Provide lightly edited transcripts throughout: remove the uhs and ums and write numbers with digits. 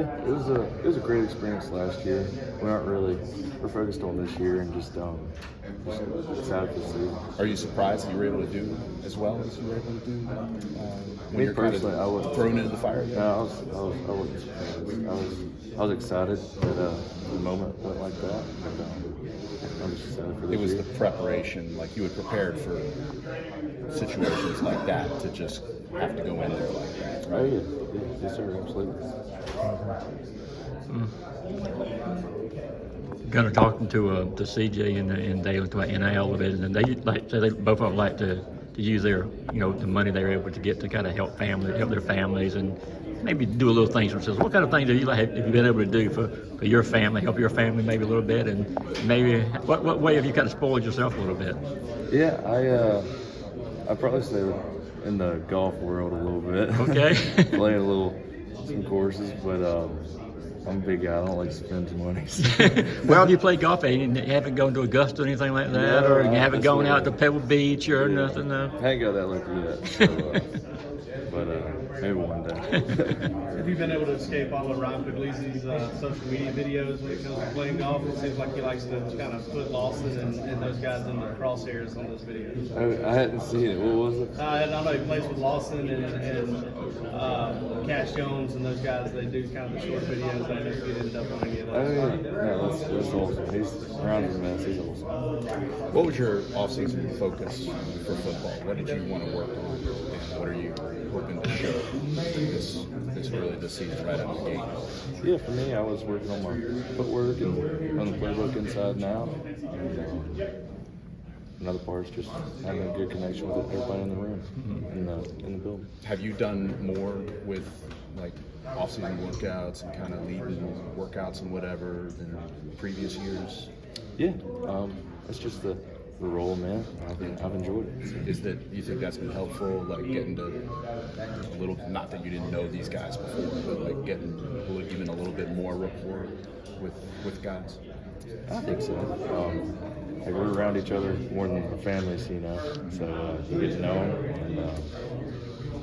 It was a great experience last year. We're focused on this year and just excited to see. Are you surprised that you were able to do as well as you were able to do when you're personally, kind I of wasn't thrown into the fire? No, I wasn't surprised. I was excited that the moment went like that. I'm just excited for this It was year. the preparation, like you had prepared for situations like that to just have to go in there like that, Oh right? yeah, yes sir, absolutely. Gunner talking to CJ and they went to NIL a bit, and they they both of them like to use their the money they're able to get to kind of help their families, and maybe do a little things for themselves. What kind of things have you been able to do for your family, help your family maybe a little bit, and maybe what way have you kind of spoiled yourself a little bit? Yeah, I probably say in the golf world a little bit. Okay. Playing some courses, but I'm a big guy. I don't like to spend too money. Where have you played golf at? You haven't gone to Augusta or anything like that, No, or you haven't gone out to absolutely. Pebble Beach or Yeah. nothing? No? I ain't got that lucky yet, so, but maybe one day. Have you been able to escape all of Ryan Puglisi's social media videos when it comes to playing golf? It seems like he likes to kind of put Lawson and those guys in the crosshairs on those videos. I hadn't seen it. What was it? I don't know. He plays with Lawson and Cash Jones and those guys. They do kind of the short videos. I don't know if you ended up on any of Oh those. yeah, no, that's awesome. He's around his mess. He's awesome. What was your offseason focus for football? What did you want to work on, and what are you hoping to show this season right out of the gate? Yeah, for me, I was working on my footwork and on the playbook inside and out. And, another part is just having a good connection with everybody in the room, in the building. Have you done more with like off-season workouts and kind of leading workouts and whatever than previous years? Yeah, it's just the role, man. I've enjoyed it. Is that you think that's been helpful, like getting to a little, not that you didn't know these guys before, but like getting even a little bit more rapport with guys? I think so. Like we're around each other more than our families, so you get to know them, and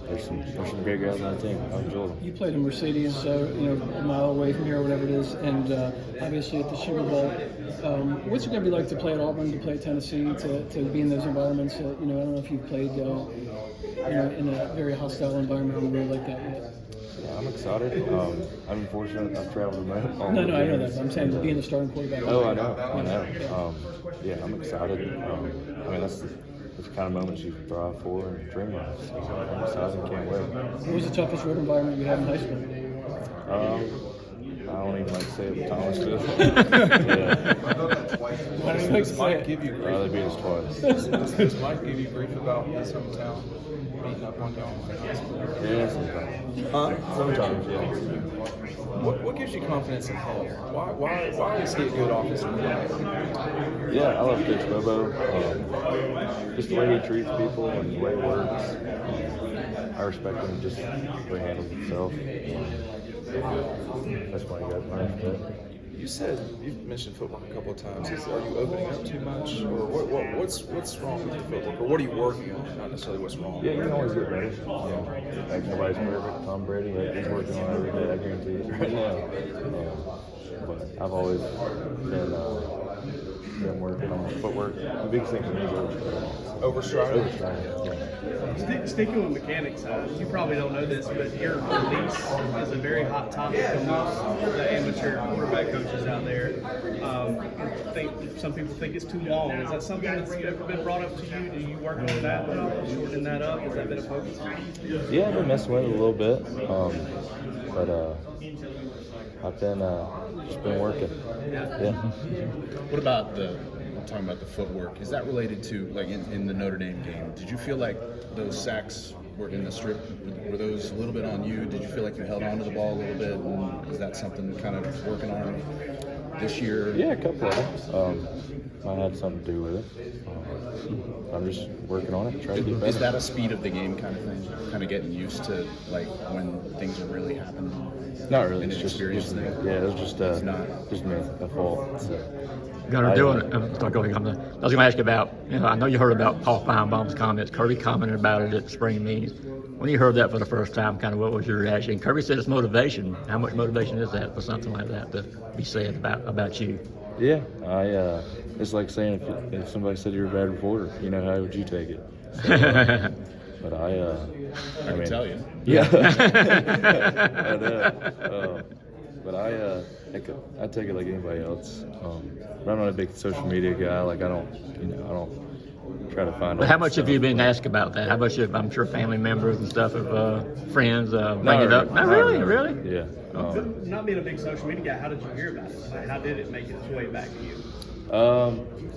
there's some great guys on the team. I enjoy them. You played in Mercedes, a mile away from here or whatever it is, and obviously at the Sugar Bowl. What's it going to be like to play at Auburn, to play at Tennessee, to be in those environments? I don't know if you've played in a very hostile environment or really like that yet. Yeah, I'm excited. I've been fortunate. I've traveled all No, the I know games. that. I'm saying being the starting quarterback. Oh, I know. Yeah, I'm excited. I mean, that's the kind of moments you thrive for and dream of. So I'm excited and can't wait. What was the toughest road environment you had in high school? I don't even like to say it, Thomasville. Yeah. Why do you like to say it? Give you grief. They beat us twice. Does Mike give you grief about his hometown beating up on y'all? Yeah, sometimes. Huh? Sometimes, yeah. What gives you confidence in him? Why is he a good offensive coordinator? Yeah, I love Coach Bobo. Just the way he treats people and the way he works. I respect him just the way he handles himself. That's why he got my respect. You said you've mentioned footwork a couple of times. Are you opening up too much, or what's wrong with your footwork, or what are you working on? Not necessarily what's wrong. Yeah, you can always get better. Like nobody's perfect. Tom Brady, he's working on it every day. I guarantee it right now. But I've always been working on my footwork. The biggest thing for me is Overstriding. Sticking with mechanics, you probably don't know this, but your release is a very hot topic amongst the amateur quarterback coaches out there. Some people think it's too long. Is that something that's ever been brought up to you? Do you work on that, shortening that up? Has that been a focus for you? Yeah, I've been messing with it a little bit, but I've been just been working. Yeah. What about talking about the footwork? Is that related to like in the Notre Dame game? Did you feel like those sacks were in the strip? Were those a little bit on you? Did you feel like you held on to the ball a little bit? And is that something kind of working on this year? Yeah, a couple of them. Might have something to do with it. I'm just working on it, trying to get better. Is that a speed of the game kind of thing? Kind of getting used to like when things are really happening? Not really. An It's just experience thing? Yeah, it was just not. just me, a fault. So. Gunner, I was going to ask you about, I know you heard about Paul Feinbaum's comments. Kirby commented about it at the spring meetings. when you heard that for the first time, kind of what was your reaction? Kirby said it's motivation. How much motivation is that for something like that to be said about you? Yeah, it's like saying if somebody said you're a bad reporter, you know, how would you take it? So, but I can tell you. Yeah. But I take it like anybody else. But I'm not a big social media guy. Like I don't try to find. But how much have you been asked about that? How much have, I'm sure, family members and stuff, of friends bring it up? Not really, really. Yeah. Not being a big social media guy, how did you hear about it? Like, how did it make its way back to you?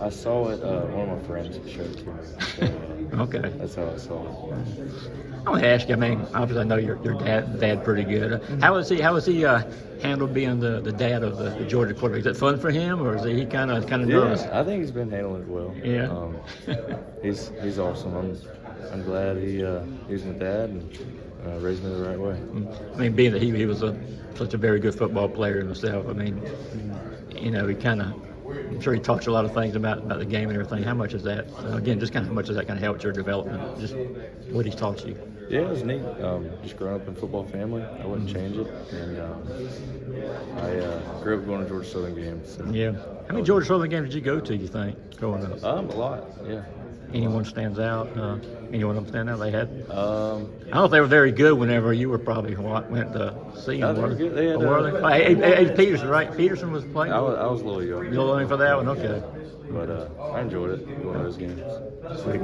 I saw it. One of my friends showed it to me. So, Okay. that's how I saw it. I want to ask you. I mean, obviously, I know your dad pretty good. How was he handled being the dad of the Georgia quarterback? Is it fun for him, or is he kind of nervous? Yeah, I think he's been handling it well. Yeah. He's awesome. I'm glad he's my dad and raised me the right way. I mean, being that he was such a very good football player himself. I mean, you know, he kind of. I'm sure he taught you a lot of things about the game and everything. How much is that? Again, just kind of how much has that kind of helped your development? Just what he's taught you. Yeah, it was neat. Just growing up in a football family, I wouldn't change it. And I grew up going to Georgia Southern games. So. Yeah. How many Georgia Southern games did you go to, you think, growing up? A lot, yeah. Anyone stands out? Anyone of them stand out? They had? I I don't know if they were very good whenever you were probably went to see them. they were good. They had, were they? Hey, Peterson, right? Peterson was playing? I was a little young. You're looking for that one? Okay. But I enjoyed it, going to those games. Sweet.